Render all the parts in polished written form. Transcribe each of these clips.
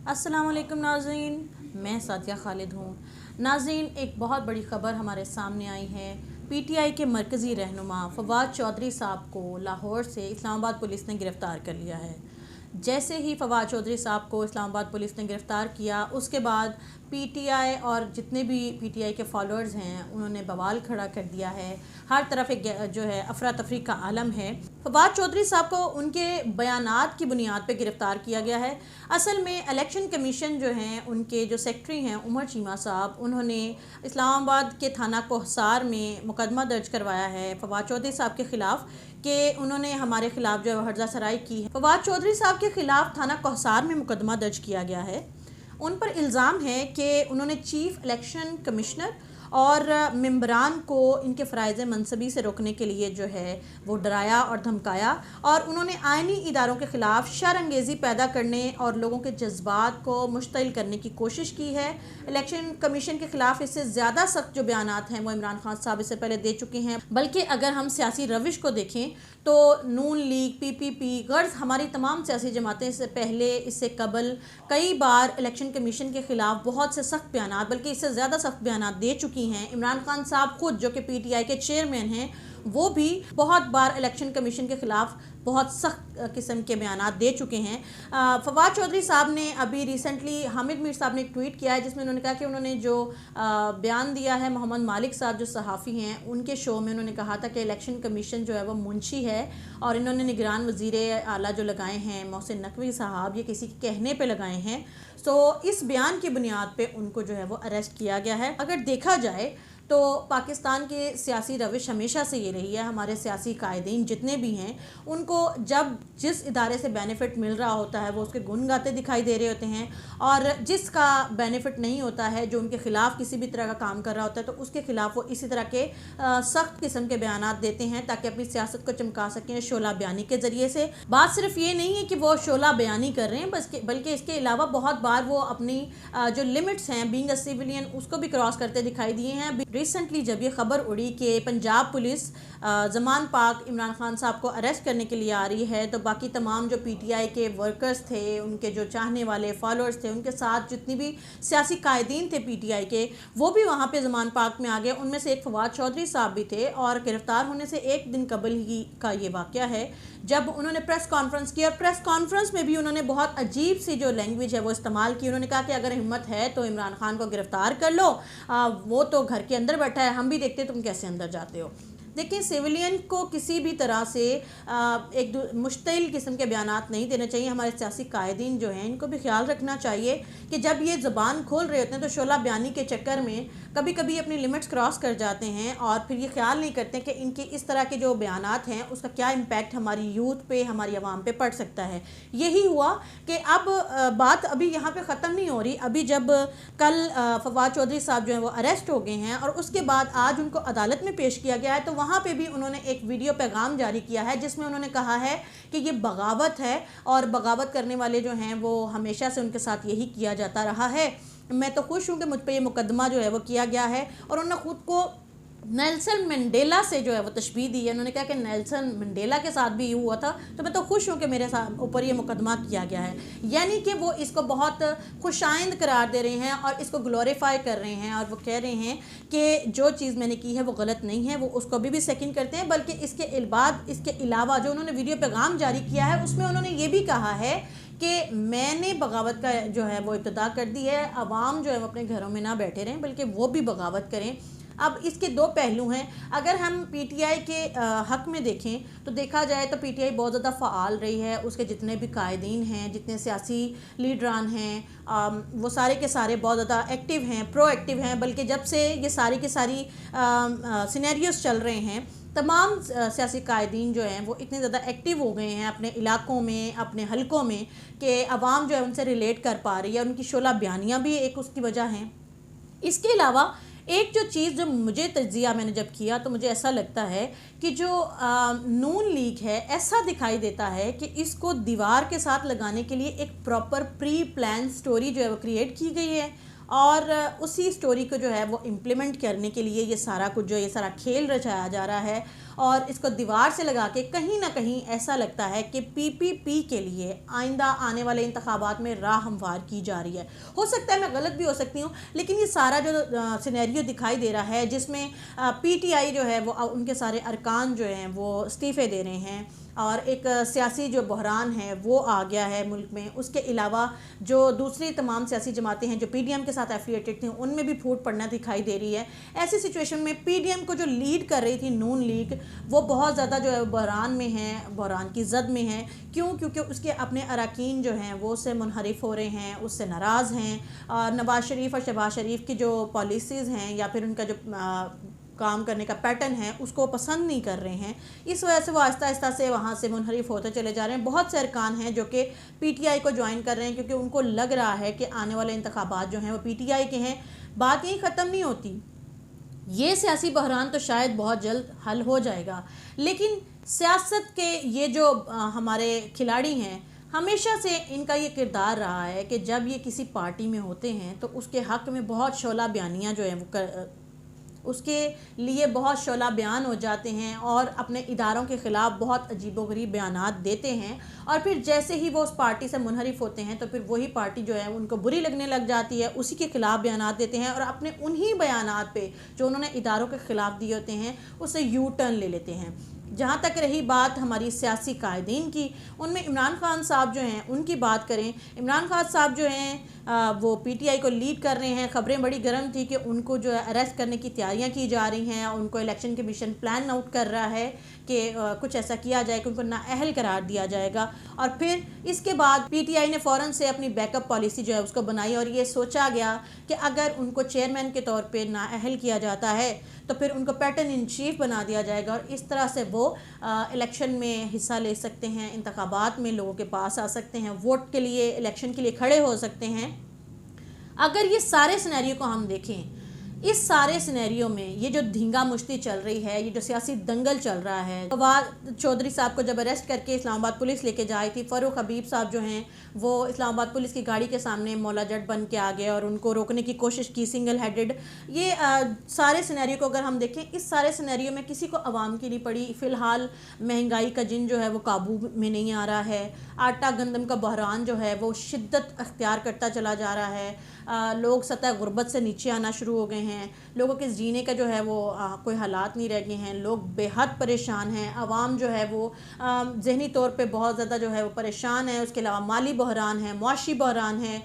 السلام علیکم ناظرین، میں سعدیہ خالد ہوں۔ ناظرین، ایک بہت بڑی خبر ہمارے سامنے آئی ہے۔ پی ٹی آئی کے مرکزی رہنما فواد چودھری صاحب کو لاہور سے اسلام آباد پولیس نے گرفتار کر لیا ہے۔ جیسے ہی فواد چودھری صاحب کو اسلام آباد پولیس نے گرفتار کیا، اس کے بعد پی ٹی آئی اور جتنے بھی پی ٹی آئی کے فالوورز ہیں انہوں نے بوال کھڑا کر دیا ہے۔ ہر طرف ایک جو ہے افراتفری کا عالم ہے۔ فواد چودھری صاحب کو ان کے بیانات کی بنیاد پہ گرفتار کیا گیا ہے۔ اصل میں الیکشن کمیشن جو ہیں، ان کے جو سیکٹری ہیں عمر چیمہ صاحب، انہوں نے اسلام آباد کے تھانہ کوہسار میں مقدمہ درج کروایا ہے فواد چودھری صاحب کے خلاف کہ انہوں نے ہمارے خلاف جو ہے وہ ہرزہ سرائی کی ہے۔ فواد چودھری صاحب کے خلاف تھانہ کوہسار میں مقدمہ درج کیا گیا ہے۔ ان پر الزام ہے کہ انہوں نے چیف الیکشن کمشنر اور ممبران کو ان کے فرائض منصبی سے روکنے کے لیے جو ہے وہ ڈرایا اور دھمکایا، اور انہوں نے آئینی اداروں کے خلاف شر انگیزی پیدا کرنے اور لوگوں کے جذبات کو مشتعل کرنے کی کوشش کی ہے۔ الیکشن کمیشن کے خلاف اس سے زیادہ سخت جو بیانات ہیں وہ عمران خان صاحب اس سے پہلے دے چکے ہیں، بلکہ اگر ہم سیاسی روش کو دیکھیں تو نون لیگ، پی پی پی، غرض ہماری تمام سیاسی جماعتیں اس سے پہلے، اس سے قبل کئی بار الیکشن کمیشن کے خلاف بہت سے سخت بیانات، بلکہ اس سے زیادہ سخت بیانات دے چکی ہیں۔ عمران خان صاحب خود جو کہ پی ٹی آئی کے چیئرمین ہیں، وہ بھی بہت بار الیکشن کمیشن کے خلاف بہت سخت قسم کے بیانات دے چکے ہیں۔ فواد چودھری صاحب نے ابھی ریسنٹلی حامد میر صاحب نے ایک ٹویٹ کیا ہے جس میں انہوں نے کہا کہ انہوں نے جو بیان دیا ہے محمد مالک صاحب جو صحافی ہیں ان کے شو میں، انہوں نے کہا تھا کہ الیکشن کمیشن جو ہے وہ منشی ہے، اور انہوں نے نگران وزیر اعلیٰ جو لگائے ہیں محسن نقوی صاحب، یہ کسی کے کہنے پہ لگائے ہیں۔ تو اس بیان کی بنیاد پہ ان کو جو ہے وہ اریسٹ کیا گیا ہے۔ اگر دیکھا جائے تو پاکستان کے سیاسی روش ہمیشہ سے یہ رہی ہے، ہمارے سیاسی قائدین جتنے بھی ہیں ان کو جب جس ادارے سے بینیفٹ مل رہا ہوتا ہے وہ اس کے گن گاتے دکھائی دے رہے ہوتے ہیں، اور جس کا بینیفٹ نہیں ہوتا ہے، جو ان کے خلاف کسی بھی طرح کا کام کر رہا ہوتا ہے، تو اس کے خلاف وہ اسی طرح کے سخت قسم کے بیانات دیتے ہیں تاکہ اپنی سیاست کو چمکا سکیں شعلہ بیانی کے ذریعے سے۔ بات صرف یہ نہیں ہے کہ وہ شعلہ بیانی کر رہے ہیں، بلکہ اس کے علاوہ بہت بار وہ اپنی جو لمٹس ہیں بینگ اے سیولین اس کو بھی کراس کرتے دکھائی دیے ہیں۔ ریسنٹلی جب یہ خبر اڑی کہ پنجاب پولیس زمان پاک عمران خان صاحب کو اریسٹ کرنے کے لیے آ رہی ہے، تو باقی تمام جو پی ٹی آئی کے ورکرز تھے، ان کے جو چاہنے والے فالوورز تھے، ان کے ساتھ جتنی بھی سیاسی قائدین تھے پی ٹی آئی کے، وہ بھی وہاں پہ زمان پاک میں آ گئے۔ ان میں سے ایک فواد چودھری صاحب بھی تھے، اور گرفتار ہونے سے ایک دن قبل ہی کا یہ واقعہ ہے جب انہوں نے پریس کانفرنس کی، اور پریس کانفرنس میں بھی انہوں نے بہت عجیب سی جو لینگویج ہے وہ استعمال کی۔ انہوں نے کہا کہ اگر ہمت ہے تو عمران خان کو گرفتار کر لو، وہ تو گھر کے اندر بیٹھا ہے، ہم بھی دیکھتے تم کیسے اندر جاتے ہو۔ دیکھیں، سیولین کو کسی بھی طرح سے ایک مشتعل قسم کے بیانات نہیں دینے چاہیے۔ ہمارے سیاسی قائدین جو ہیں ان کو بھی خیال رکھنا چاہیے کہ جب یہ زبان کھول رہے ہوتے ہیں تو شعلہ بیانی کے چکر میں کبھی کبھی اپنی لمٹس کراس کر جاتے ہیں، اور پھر یہ خیال نہیں کرتے کہ ان کے اس طرح کے جو بیانات ہیں اس کا کیا امپیکٹ ہماری یوتھ پہ، ہماری عوام پہ پڑ سکتا ہے۔ یہی ہوا کہ اب بات ابھی یہاں پہ ختم نہیں ہو رہی۔ ابھی جب کل فواد چودھری صاحب جو ہیں وہ اریسٹ ہو گئے ہیں، اور اس کے بعد آج ان کو عدالت میں پیش کیا گیا ہے، تو وہاں پہ بھی انہوں نے ایک ویڈیو پیغام جاری کیا ہے جس میں انہوں نے کہا ہے کہ یہ بغاوت ہے، اور بغاوت کرنے والے جو ہیں وہ ہمیشہ سے ان کے ساتھ یہی کیا جاتا رہا ہے۔ میں تو خوش ہوں کہ مجھ پہ یہ مقدمہ جو ہے وہ کیا گیا ہے، اور انہوں نے خود کو نیلسن منڈیلا سے جو ہے وہ تشبیہ دی ہے۔ انہوں نے کہا کہ نیلسن منڈیلا کے ساتھ بھی یہ ہوا تھا، تو میں تو خوش ہوں کہ میرے اوپر یہ مقدمہ کیا گیا ہے۔ یعنی کہ وہ اس کو بہت خوش آئند قرار دے رہے ہیں اور اس کو گلوریفائی کر رہے ہیں، اور وہ کہہ رہے ہیں کہ جو چیز میں نے کی ہے وہ غلط نہیں ہے، وہ اس کو بھی سیکنڈ کرتے ہیں۔ بلکہ اس کے بعد، اس کے علاوہ جو انہوں نے ویڈیو پیغام جاری کیا ہے اس میں انہوں نے یہ بھی کہا ہے کہ میں نے بغاوت کا جو ہے وہ ابتدا کر دی ہے، عوام جو ہے وہ اپنے گھروں میں نہ بیٹھے رہیں بلکہ وہ بھی بغاوت کریں۔ اب اس کے دو پہلو ہیں۔ اگر ہم پی ٹی آئی کے حق میں دیکھیں تو دیکھا جائے تو پی ٹی آئی بہت زیادہ فعال رہی ہے، اس کے جتنے بھی قائدین ہیں، جتنے سیاسی لیڈران ہیں، وہ سارے کے سارے بہت زیادہ ایکٹیو ہیں، پرو ایکٹیو ہیں۔ بلکہ جب سے یہ ساری کی ساری سینیریوز چل رہے ہیں، تمام سیاسی قائدین جو ہیں وہ اتنے زیادہ ایکٹیو ہو گئے ہیں اپنے علاقوں میں، اپنے حلقوں میں، کہ عوام جو ہے ان سے ریلیٹ کر پا رہی ہے۔ ان کی شعلہ بیانیاں بھی ایک اس کی وجہ ہیں۔ اس کے علاوہ ایک جو چیز جو مجھے تجزیہ میں نے جب کیا تو مجھے ایسا لگتا ہے کہ جو نون لیگ ہے، ایسا دکھائی دیتا ہے کہ اس کو دیوار کے ساتھ لگانے کے لیے ایک پراپر پری پلان سٹوری جو ہے وہ کریٹ کی گئی ہے، اور اسی سٹوری کو جو ہے وہ امپلیمنٹ کرنے کے لیے یہ سارا کچھ جو یہ سارا کھیل رچایا جا رہا ہے۔ اور اس کو دیوار سے لگا کے کہیں نہ کہیں ایسا لگتا ہے کہ پی پی پی کے لیے آئندہ آنے والے انتخابات میں راہ ہموار کی جا رہی ہے. ہو سکتا ہے میں غلط بھی ہو سکتی ہوں، لیکن یہ سارا جو سینیریو دکھائی دے رہا ہے جس میں پی ٹی آئی جو ہے وہ ان کے سارے ارکان جو ہیں وہ استعفے دے رہے ہیں اور ایک سیاسی جو بحران ہے وہ آ گیا ہے ملک میں. اس کے علاوہ جو دوسری تمام سیاسی جماعتیں ہیں جو پی ڈی ایم کے ساتھ ایفیلیٹڈ تھیں ان میں بھی پھوٹ پڑنا دکھائی دے رہی ہے. ایسی سچویشن میں پی ڈی ایم کو جو لیڈ کر رہی تھی نون لیگ، وہ بہت زیادہ جو ہے بحران میں ہیں، بحران کی زد میں ہیں. کیونکہ اس کے اپنے اراکین جو ہیں وہ اس سے منحرف ہو رہے ہیں، اس سے ناراض ہیں. نواز شریف اور شہباز شریف کی جو پالیسیز ہیں یا پھر ان کا جو کام کرنے کا پیٹرن ہے اس کو پسند نہیں کر رہے ہیں. اس وجہ سے وہ آہستہ آہستہ سے وہاں سے منحرف ہوتے چلے جا رہے ہیں. بہت سے ارکان ہیں جو کہ پی ٹی آئی کو جوائن کر رہے ہیں کیونکہ ان کو لگ رہا ہے کہ آنے والے انتخابات جو ہیں وہ پی ٹی آئی کے ہیں. بات یہیں ختم نہیں ہوتی، یہ سیاسی بحران تو شاید بہت جلد حل ہو جائے گا، لیکن سیاست کے یہ جو ہمارے کھلاڑی ہیں ہمیشہ سے ان کا یہ کردار رہا ہے کہ جب یہ کسی پارٹی میں ہوتے ہیں تو اس کے حق میں بہت شعلہ بیانیاں جو ہیں وہ اس کے لیے بہت شعلہ بیان ہو جاتے ہیں اور اپنے اداروں کے خلاف بہت عجیب و غریب بیانات دیتے ہیں. اور پھر جیسے ہی وہ اس پارٹی سے منحرف ہوتے ہیں تو پھر وہی پارٹی جو ہے ان کو بری لگنے لگ جاتی ہے، اسی کے خلاف بیانات دیتے ہیں اور اپنے انہی بیانات پہ جو انہوں نے اداروں کے خلاف دیے ہوتے ہیں اسے یو ٹرن لے لیتے ہیں. جہاں تک رہی بات ہماری سیاسی قائدین کی، ان میں عمران خان صاحب جو ہیں ان کی بات کریں. عمران خان صاحب جو ہیں وہ پی ٹی آئی کو لیڈ کر رہے ہیں. خبریں بڑی گرم تھی کہ ان کو جو ہے اریسٹ کرنے کی تیاریاں کی جا رہی ہیں. ان کو الیکشن کمیشن پلان آؤٹ کر رہا ہے کہ کچھ ایسا کیا جائے کہ ان کو نااہل قرار دیا جائے گا. اور پھر اس کے بعد پی ٹی آئی نے فوراً سے اپنی بیک اپ پالیسی جو ہے اس کو بنائی اور یہ سوچا گیا کہ اگر ان کو چیئرمین کے طور پہ نااہل کیا جاتا ہے تو پھر ان کو پیٹرن ان چیف بنا دیا جائے گا اور اس طرح سے وہ الیکشن میں حصہ لے سکتے ہیں، انتخابات میں لوگوں کے پاس آ سکتے ہیں، ووٹ کے لیے الیکشن کے لیے کھڑے ہو سکتے ہیں. اگر یہ سارے سینیریو کو ہم دیکھیں، اس سارے سینیریو میں یہ جو دھینگا مشتی چل رہی ہے، یہ جو سیاسی دنگل چل رہا ہے، فواد چودھری صاحب کو جب اریسٹ کر کے اسلام آباد پولیس لے کے جائی تھی، فاروق حبیب صاحب جو ہیں وہ اسلام آباد پولیس کی گاڑی کے سامنے مولا جٹ بن کے آگے اور ان کو روکنے کی کوشش کی سنگل ہیڈڈ. یہ سارے سینیریو کو اگر ہم دیکھیں، اس سارے سینیریو میں کسی کو عوام کی نہیں پڑی. فی الحال مہنگائی کا جن جو ہے وہ قابو میں نہیں آ رہا ہے. آٹا گندم کا بحران جو ہے وہ شدت اختیار کرتا چلا جا رہا ہے. لوگ سطح غربت سے نیچے آنا شروع ہو گئے ہیں. لوگوں کے جینے کا جو ہے وہ کوئی حالات نہیں رہ گئے ہیں. لوگ بے حد پریشان ہیں. عوام جو ہے وہ ذہنی طور پہ بہت زیادہ جو ہے وہ پریشان ہے. اس کے علاوہ مالی بحران ہے، معاشی بحران ہے.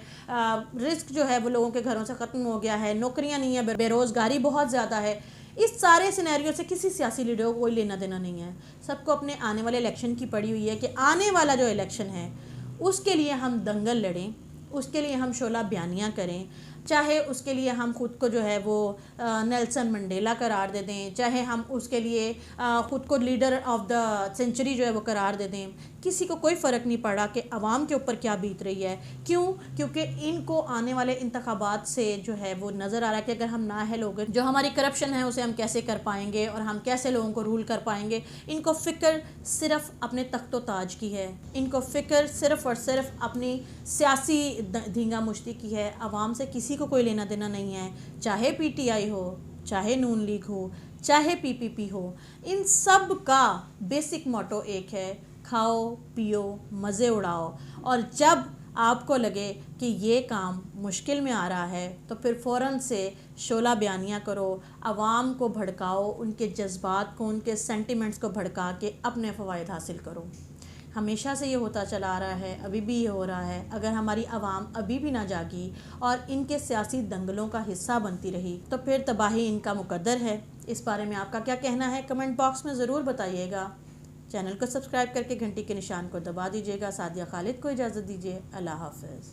رزق جو ہے وہ لوگوں کے گھروں سے ختم ہو گیا ہے. نوکریاں نہیں ہیں، بے روزگاری بہت زیادہ ہے. اس سارے سینیریو سے کسی سیاسی لیڈر کو کوئی لینا دینا نہیں ہے. سب کو اپنے آنے والے الیکشن کی پڑی ہوئی ہے کہ آنے والا جو الیکشن ہے اس کے لیے ہم دنگل لڑیں، اس کے لیے ہم شعلہ بیانیاں کریں. چاہے اس کے لیے ہم خود کو جو ہے وہ نیلسن منڈیلا قرار دے دیں، چاہے ہم اس کے لیے خود کو لیڈر آف دا سینچری جو ہے وہ قرار دے دیں. کسی کو کوئی فرق نہیں پڑا کہ عوام کے اوپر کیا بیت رہی ہے. کیونکہ ان کو آنے والے انتخابات سے جو ہے وہ نظر آ رہا ہے کہ اگر ہم نااہل ہو گئے، جو ہماری کرپشن ہے اسے ہم کیسے کر پائیں گے اور ہم کیسے لوگوں کو رول کر پائیں گے. ان کو فکر صرف اپنے تخت و تاج کی ہے. ان کو فکر صرف اور صرف اپنی سیاسی دھینگا مشتی کی ہے. عوام سے کسی کو کوئی لینا دینا نہیں ہے، چاہے پی ٹی آئی ہو، چاہے نون لیگ ہو، چاہے پی پی پی ہو. ان سب کا بیسک موٹو ایک ہے: کھاؤ پیو مزے اڑاؤ. اور جب آپ کو لگے کہ یہ کام مشکل میں آ رہا ہے تو پھر فوراً سے شعلہ بیانیاں کرو، عوام کو بھڑکاؤ، ان کے جذبات کو، ان کے سینٹیمنٹس کو بھڑکا کے اپنے فوائد حاصل کرو. ہمیشہ سے یہ ہوتا چلا آ رہا ہے، ابھی بھی یہ ہو رہا ہے. اگر ہماری عوام ابھی بھی نہ جاگی اور ان کے سیاسی دنگلوں کا حصہ بنتی رہی تو پھر تباہی ان کا مقدر ہے. اس بارے میں آپ کا کیا کہنا ہے؟ کمنٹ باکس میں ضرور بتائیے گا. چینل کو سبسکرائب کر کے گھنٹی کے نشان کو دبا دیجیے گا. سعدیہ خالد کو اجازت دیجیے. اللہ حافظ.